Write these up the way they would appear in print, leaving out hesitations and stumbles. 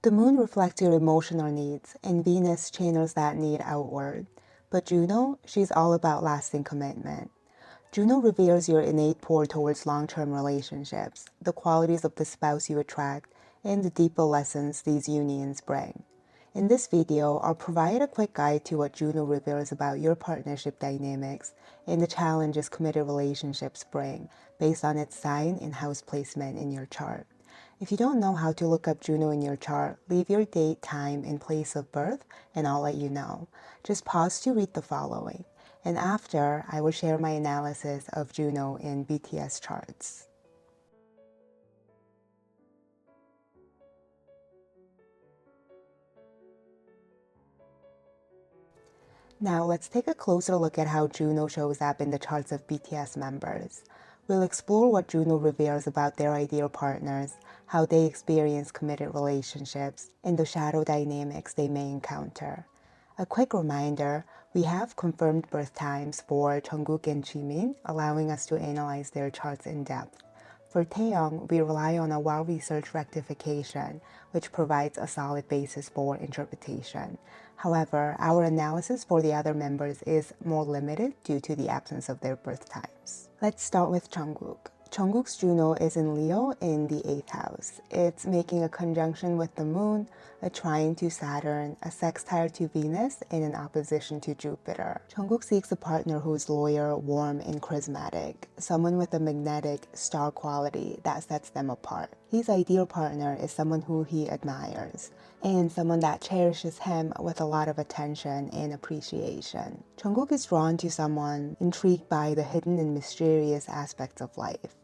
The moon reflects your emotional needs, and Venus channels that need outward. But Juno, she's all about lasting commitment. Juno reveals your innate pull towards long-term relationships, the qualities of the spouse you attract, and the deeper lessons these unions bring. In this video, I'll provide a quick guide to what Juno reveals about your partnership dynamics and the challenges committed relationships bring based on its sign and house placement in your chart. If you don't know how to look up Juno in your chart, leave your date, time, and place of birth, and I'll let you know. Just pause to read the following, and after, I will share my analysis of Juno in BTS charts. Now let's take a closer look at how Juno shows up in the charts of BTS members. We'll explore what Juno reveals about their ideal partners, how they experience committed relationships, and the shadow dynamics they may encounter. A quick reminder, we have confirmed birth times for Jungkook and Jimin, allowing us to analyze their charts in depth. For Taeyong, we rely on a well-researched rectification, which provides a solid basis for interpretation. However, our analysis for the other members is more limited due to the absence of their birth times. Let's start with Jungkook. Jungkook's Juno is in Leo in the 8th house. It's making a conjunction with the moon, a trine to Saturn, a sextile to Venus, and an opposition to Jupiter. Jungkook seeks a partner who's loyal, warm, and charismatic, someone with a magnetic star quality that sets them apart. His ideal partner is someone who he admires, and someone that cherishes him with a lot of attention and appreciation. Jungkook is drawn to someone intrigued by the hidden and mysterious aspects of life.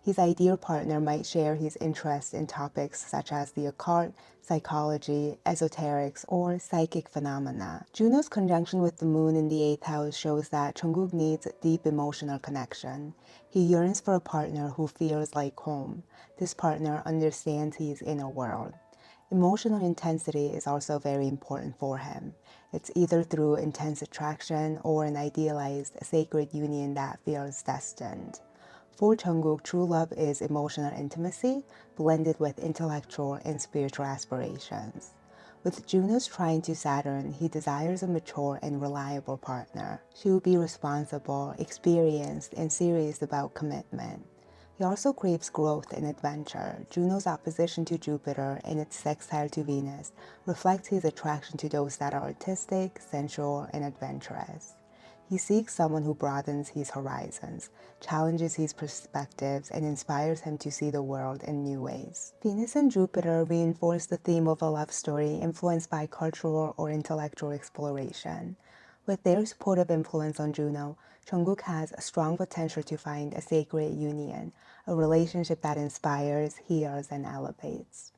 His ideal partner might share his interest in topics such as the occult, psychology, esoterics, or psychic phenomena. Juno's conjunction with the moon in the 8th house shows that Jungkook needs deep emotional connection. He yearns for a partner who feels like home. This partner understands his inner world. Emotional intensity is also very important for him. It's either through intense attraction or an idealized sacred union that feels destined. For Jungkook, true love is emotional intimacy blended with intellectual and spiritual aspirations. With Juno's trine to Saturn, he desires a mature and reliable partner. She will be responsible, experienced, and serious about commitment. He also craves growth and adventure. Juno's opposition to Jupiter and its sextile to Venus reflects his attraction to those that are artistic, sensual, and adventurous. He seeks someone who broadens his horizons, challenges his perspectives, and inspires him to see the world in new ways. Venus and Jupiter reinforce the theme of a love story influenced by cultural or intellectual exploration. With their supportive influence on Juno, Jungkook has a strong potential to find a sacred union, a relationship that inspires, heals, and elevates.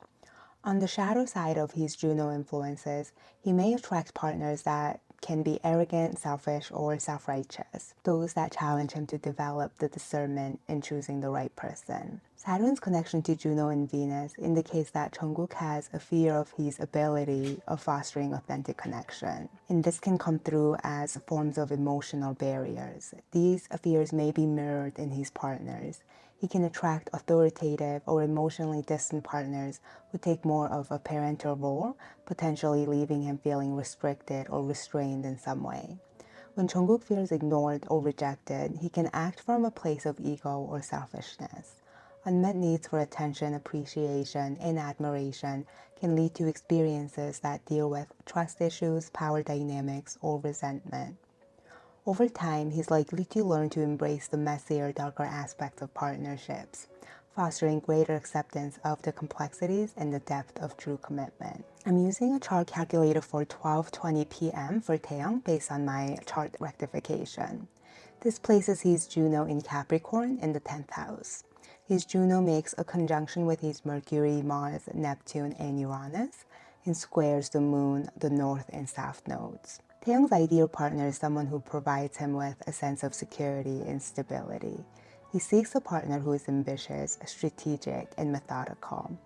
On the shadow side of his Juno influences, he may attract partners that can be arrogant, selfish, or self-righteous, those that challenge him to develop the discernment in choosing the right person. Saturn's connection to Juno and Venus indicates that Jungkook has a fear of his ability of fostering authentic connection, and this can come through as forms of emotional barriers. These fears may be mirrored in his partners. He can attract authoritative or emotionally distant partners who take more of a parental role, potentially leaving him feeling restricted or restrained in some way. When Jungkook feels ignored or rejected, he can act from a place of ego or selfishness. Unmet needs for attention, appreciation, and admiration can lead to experiences that deal with trust issues, power dynamics, or resentment. Over time, he's likely to learn to embrace the messier, darker aspects of partnerships, fostering greater acceptance of the complexities and the depth of true commitment. I'm using a chart calculator for 12:20 p.m. for Taeyong based on my chart rectification. This places his Juno in Capricorn in the 10th house. His Juno makes a conjunction with his Mercury, Mars, Neptune, and Uranus, and squares the moon, the north and south nodes. Taeyong's ideal partner is someone who provides him with a sense of security and stability. He seeks a partner who is ambitious, strategic, and methodical.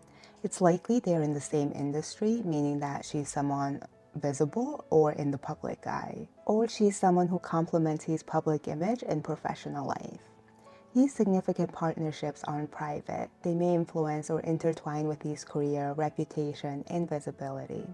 It's likely they're in the same industry, meaning that she's someone visible or in the public eye, or she's someone who complements his public image and professional life. These significant partnerships aren't private. They may influence or intertwine with his career, reputation, and visibility.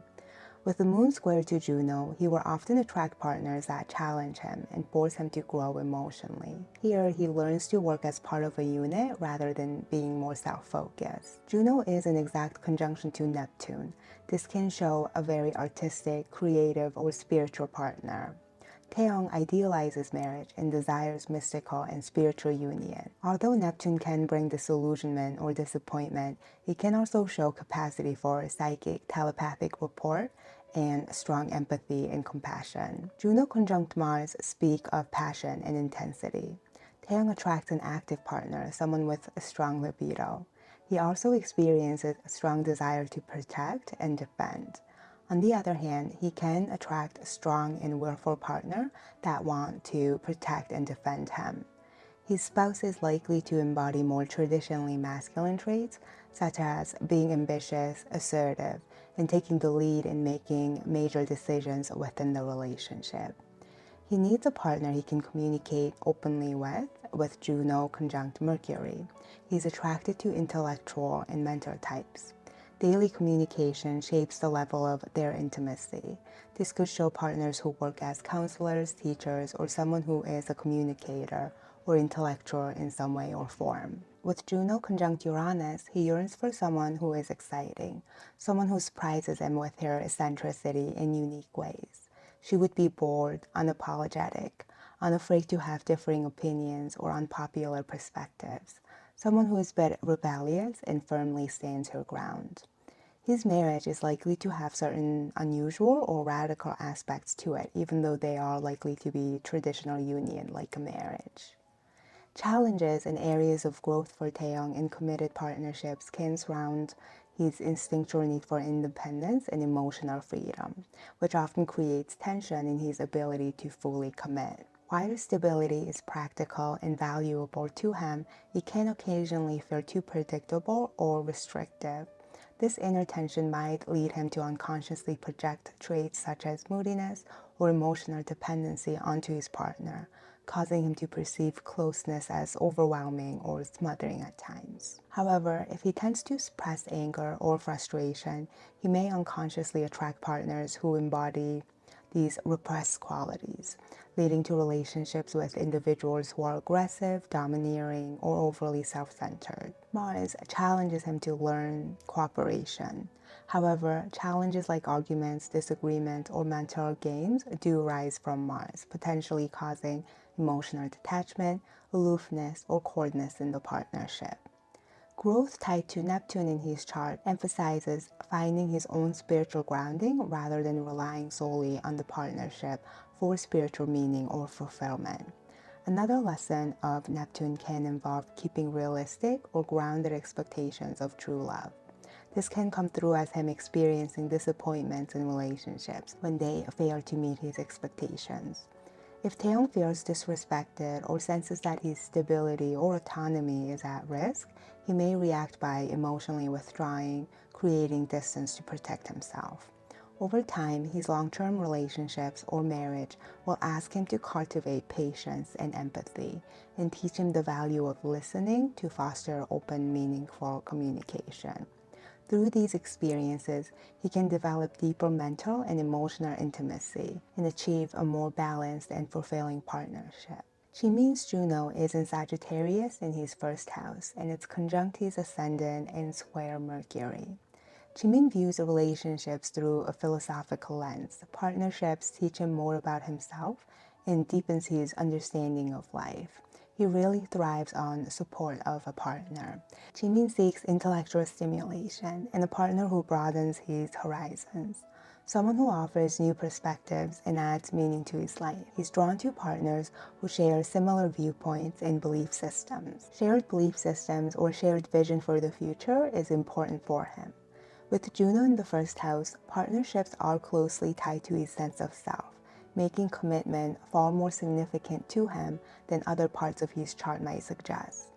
With the moon square to Juno, he will often attract partners that challenge him and force him to grow emotionally. Here, he learns to work as part of a unit rather than being more self-focused. Juno is an exact conjunction to Neptune. This can show a very artistic, creative, or spiritual partner. Taeyong idealizes marriage and desires mystical and spiritual union. Although Neptune can bring disillusionment or disappointment, it can also show capacity for psychic, telepathic rapport and strong empathy and compassion. Juno conjunct Mars speak of passion and intensity. Taeyong attracts an active partner, someone with a strong libido. He also experiences a strong desire to protect and defend. On the other hand, he can attract a strong and willful partner that want to protect and defend him. His spouse is likely to embody more traditionally masculine traits, such as being ambitious, assertive, and taking the lead in making major decisions within the relationship. He needs a partner he can communicate openly with Juno conjunct Mercury. He's attracted to intellectual and mentor types. Daily communication shapes the level of their intimacy. This could show partners who work as counselors, teachers, or someone who is a communicator or intellectual in some way or form. With Juno conjunct Uranus, he yearns for someone who is exciting, someone who surprises him with her eccentricity in unique ways. She would be bold, unapologetic, unafraid to have differing opinions or unpopular perspectives, someone who is a bit rebellious and firmly stands her ground. His marriage is likely to have certain unusual or radical aspects to it, even though they are likely to be traditional union like a marriage. Challenges and areas of growth for Taeyong in committed partnerships can surround his instinctual need for independence and emotional freedom, which often creates tension in his ability to fully commit. While stability is practical and valuable to him, it can occasionally feel too predictable or restrictive. This inner tension might lead him to unconsciously project traits such as moodiness or emotional dependency onto his partner, causing him to perceive closeness as overwhelming or smothering at times. However, if he tends to suppress anger or frustration, he may unconsciously attract partners who embody these repressed qualities, leading to relationships with individuals who are aggressive, domineering, or overly self-centered. Mars challenges him to learn cooperation. However, challenges like arguments, disagreements, or mental games do arise from Mars, potentially causing emotional detachment, aloofness, or coldness in the partnership. Growth tied to Neptune in his chart emphasizes finding his own spiritual grounding rather than relying solely on the partnership for spiritual meaning or fulfillment. Another lesson of Neptune can involve keeping realistic or grounded expectations of true love. This can come through as him experiencing disappointments in relationships when they fail to meet his expectations. If Taeyong feels disrespected or senses that his stability or autonomy is at risk, he may react by emotionally withdrawing, creating distance to protect himself. Over time, his long-term relationships or marriage will ask him to cultivate patience and empathy and teach him the value of listening to foster open, meaningful communication. Through these experiences, he can develop deeper mental and emotional intimacy and achieve a more balanced and fulfilling partnership. Jimin's Juno is in Sagittarius in his first house, and it's conjunct his ascendant and square Mercury. Jimin views relationships through a philosophical lens. Partnerships teach him more about himself and deepens his understanding of life. He really thrives on support of a partner. Jimin seeks intellectual stimulation and a partner who broadens his horizons, someone who offers new perspectives and adds meaning to his life. He's drawn to partners who share similar viewpoints and belief systems. Shared belief systems or shared vision for the future is important for him. With Juno in the first house, partnerships are closely tied to his sense of self, making commitment far more significant to him than other parts of his chart might suggest.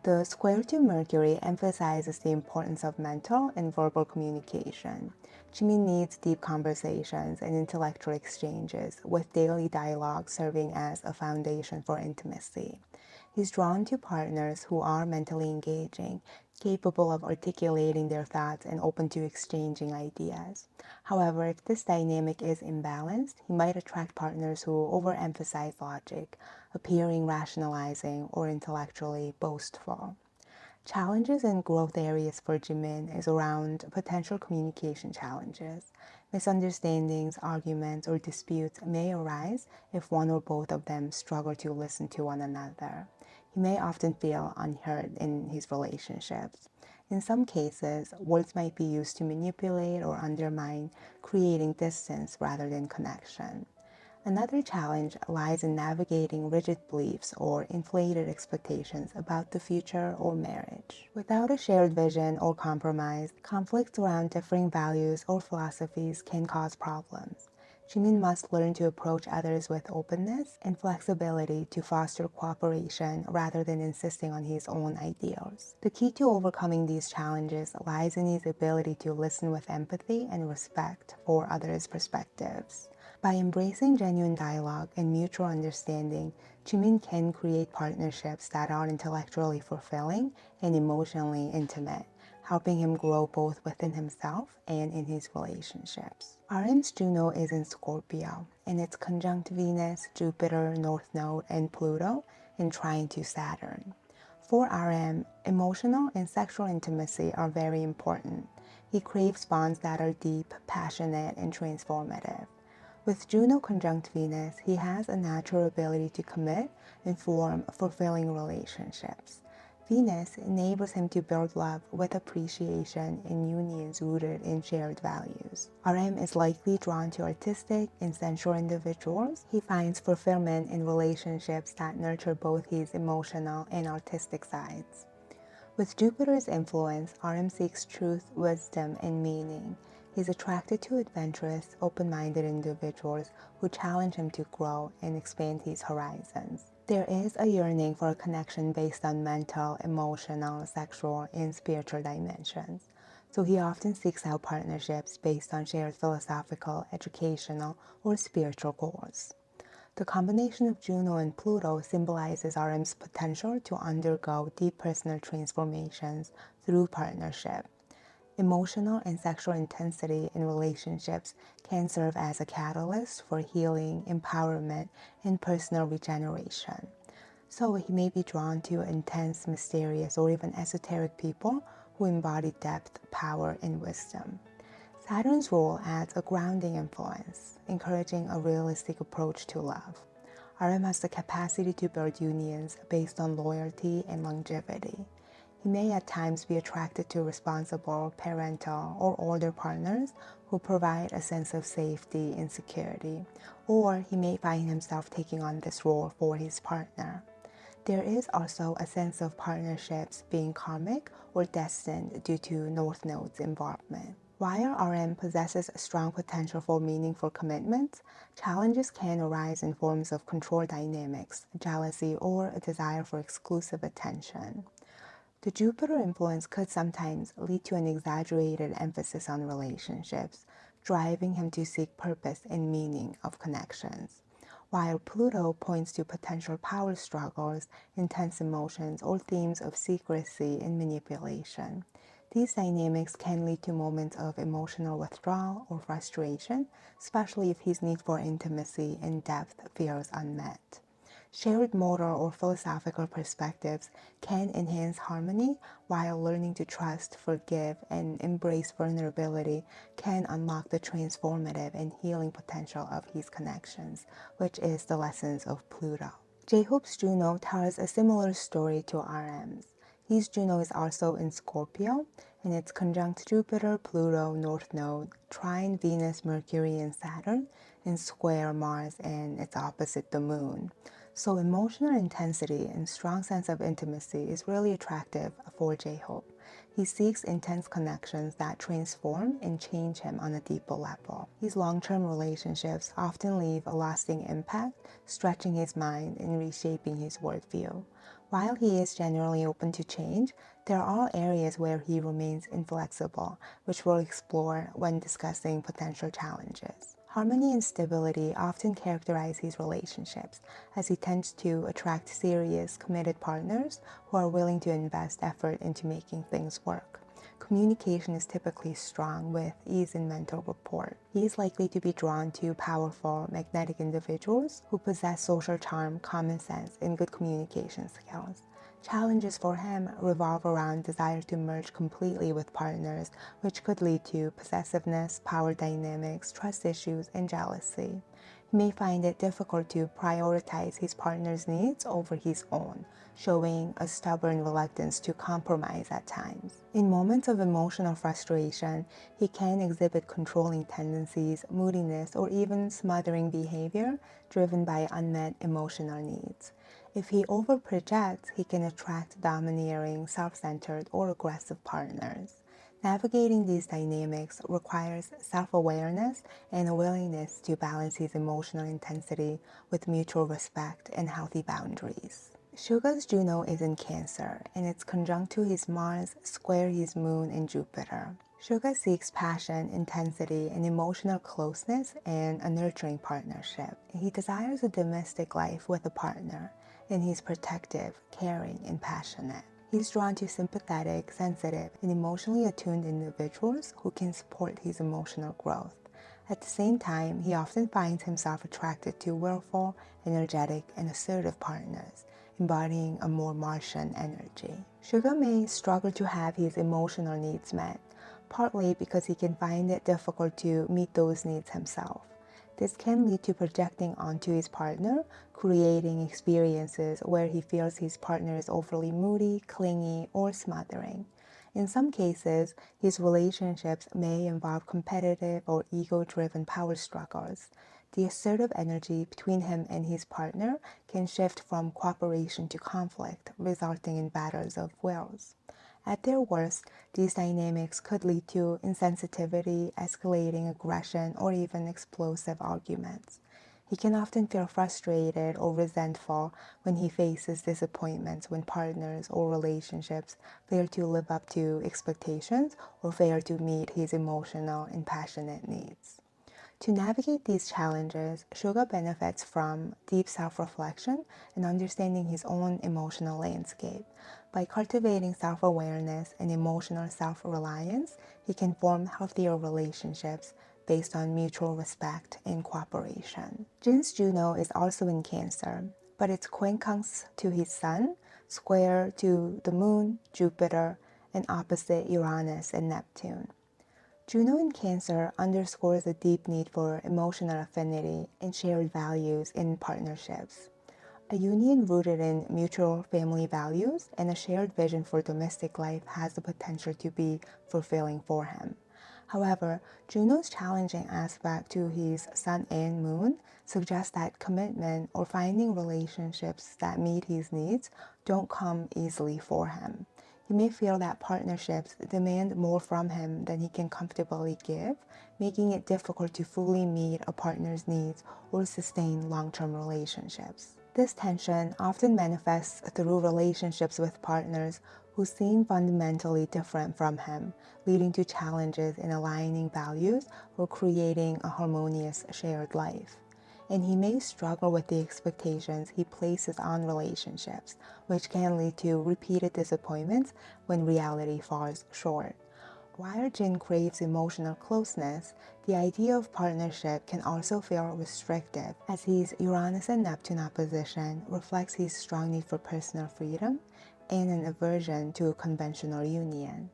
The square to Mercury emphasizes the importance of mental and verbal communication. Jimin needs deep conversations and intellectual exchanges, with daily dialogue serving as a foundation for intimacy. He's drawn to partners who are mentally engaging, capable of articulating their thoughts and open to exchanging ideas. However, if this dynamic is imbalanced, he might attract partners who overemphasize logic, appearing rationalizing or intellectually boastful. Challenges and growth areas for Jimin is around potential communication challenges. Misunderstandings, arguments, or disputes may arise if one or both of them struggle to listen to one another. He may often feel unheard in his relationships. In some cases, words might be used to manipulate or undermine, creating distance rather than connection. Another challenge lies in navigating rigid beliefs or inflated expectations about the future or marriage. Without a shared vision or compromise, conflicts around differing values or philosophies can cause problems. Jimin must learn to approach others with openness and flexibility to foster cooperation rather than insisting on his own ideals. The key to overcoming these challenges lies in his ability to listen with empathy and respect for others' perspectives. By embracing genuine dialogue and mutual understanding, Jimin can create partnerships that are intellectually fulfilling and emotionally intimate, helping him grow both within himself and in his relationships. RM's Juno is in Scorpio, and it's conjunct Venus, Jupiter, North Node, and Pluto in trine to Saturn. For RM, emotional and sexual intimacy are very important. He craves bonds that are deep, passionate, and transformative. With Juno conjunct Venus, he has a natural ability to commit and form fulfilling relationships. Venus enables him to build love with appreciation and unions rooted in shared values. RM is likely drawn to artistic and sensual individuals. He finds fulfillment in relationships that nurture both his emotional and artistic sides. With Jupiter's influence, RM seeks truth, wisdom, and meaning. He's attracted to adventurous, open-minded individuals who challenge him to grow and expand his horizons. There is a yearning for a connection based on mental, emotional, sexual, and spiritual dimensions. So he often seeks out partnerships based on shared philosophical, educational, or spiritual goals. The combination of Juno and Pluto symbolizes RM's potential to undergo deep personal transformations through partnership. Emotional and sexual intensity in relationships can serve as a catalyst for healing, empowerment, and personal regeneration. So he may be drawn to intense, mysterious, or even esoteric people who embody depth, power, and wisdom. Saturn's role adds a grounding influence, encouraging a realistic approach to love. RM has the capacity to build unions based on loyalty and longevity. He may at times be attracted to responsible, parental, or older partners who provide a sense of safety and security, or he may find himself taking on this role for his partner. There is also a sense of partnerships being karmic or destined due to North Node's involvement. While RM possesses a strong potential for meaningful commitment, challenges can arise in forms of control dynamics, jealousy, or a desire for exclusive attention. The Jupiter influence could sometimes lead to an exaggerated emphasis on relationships, driving him to seek purpose and meaning of connections, while Pluto points to potential power struggles, intense emotions, or themes of secrecy and manipulation. These dynamics can lead to moments of emotional withdrawal or frustration, especially if his need for intimacy and depth feels unmet. Shared moral or philosophical perspectives can enhance harmony, while learning to trust, forgive, and embrace vulnerability can unlock the transformative and healing potential of his connections, which is the lessons of Pluto. J-Hope's Juno tells a similar story to RM's. His Juno is also in Scorpio, and it's conjunct Jupiter, Pluto, North Node, trine Venus, Mercury, and Saturn, and square Mars, and its opposite, the Moon. So emotional intensity and strong sense of intimacy is really attractive for J-Hope. He seeks intense connections that transform and change him on a deeper level. His long-term relationships often leave a lasting impact, stretching his mind and reshaping his worldview. While he is generally open to change, there are areas where he remains inflexible, which we'll explore when discussing potential challenges. Harmony and stability often characterize his relationships, as he tends to attract serious, committed partners who are willing to invest effort into making things work. Communication is typically strong with ease and mental rapport. He is likely to be drawn to powerful, magnetic individuals who possess social charm, common sense, and good communication skills. Challenges for him revolve around desire to merge completely with partners, which could lead to possessiveness, power dynamics, trust issues, and jealousy. He may find it difficult to prioritize his partner's needs over his own, showing a stubborn reluctance to compromise at times. In moments of emotional frustration, he can exhibit controlling tendencies, moodiness, or even smothering behavior driven by unmet emotional needs. If he overprojects, he can attract domineering, self-centered, or aggressive partners. Navigating these dynamics requires self-awareness and a willingness to balance his emotional intensity with mutual respect and healthy boundaries. Suga's Juno is in Cancer, and it's conjunct to his Mars, square his Moon and Jupiter. Suga seeks passion, intensity, and emotional closeness and a nurturing partnership. He desires a domestic life with a partner, and he's protective, caring, and passionate. He's drawn to sympathetic, sensitive, and emotionally attuned individuals who can support his emotional growth. At the same time, he often finds himself attracted to willful, energetic, and assertive partners, embodying a more Martian energy. Suga may struggle to have his emotional needs met, partly because he can find it difficult to meet those needs himself. This can lead to projecting onto his partner, creating experiences where he feels his partner is overly moody, clingy, or smothering. In some cases, his relationships may involve competitive or ego-driven power struggles. The assertive energy between him and his partner can shift from cooperation to conflict, resulting in battles of wills. At their worst, these dynamics could lead to insensitivity, escalating aggression, or even explosive arguments. He can often feel frustrated or resentful when he faces disappointments when partners or relationships fail to live up to expectations or fail to meet his emotional and passionate needs. To navigate these challenges, Suga benefits from deep self-reflection and understanding his own emotional landscape. By cultivating self-awareness and emotional self-reliance, he can form healthier relationships based on mutual respect and cooperation. Jin's Juno is also in Cancer, but it's quincunx to his Sun, square to the Moon, Jupiter, and opposite Uranus and Neptune. Juno in Cancer underscores a deep need for emotional affinity and shared values in partnerships. A union rooted in mutual family values and a shared vision for domestic life has the potential to be fulfilling for him. However, Juno's challenging aspect to his Sun and Moon suggests that commitment or finding relationships that meet his needs don't come easily for him. He may feel that partnerships demand more from him than he can comfortably give, making it difficult to fully meet a partner's needs or sustain long-term relationships. This tension often manifests through relationships with partners who seem fundamentally different from him, leading to challenges in aligning values or creating a harmonious shared life. And he may struggle with the expectations he places on relationships, which can lead to repeated disappointments when reality falls short. While Jin craves emotional closeness, the idea of partnership can also feel restrictive, as his Uranus and Neptune opposition reflects his strong need for personal freedom and an aversion to a conventional union.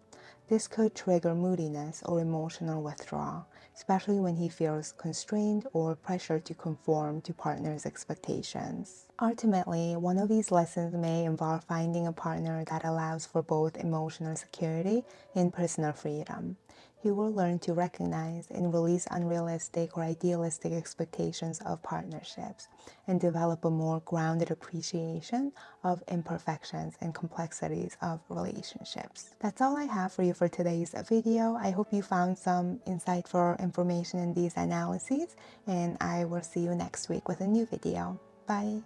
This could trigger moodiness or emotional withdrawal, especially when he feels constrained or pressured to conform to partners' expectations. Ultimately, one of these lessons may involve finding a partner that allows for both emotional security and personal freedom. He will learn to recognize and release unrealistic or idealistic expectations of partnerships and develop a more grounded appreciation of imperfections and complexities of relationships. That's all I have for you for today's video. I hope you found some insightful information in these analyses, and I will see you next week with a new video. Bye!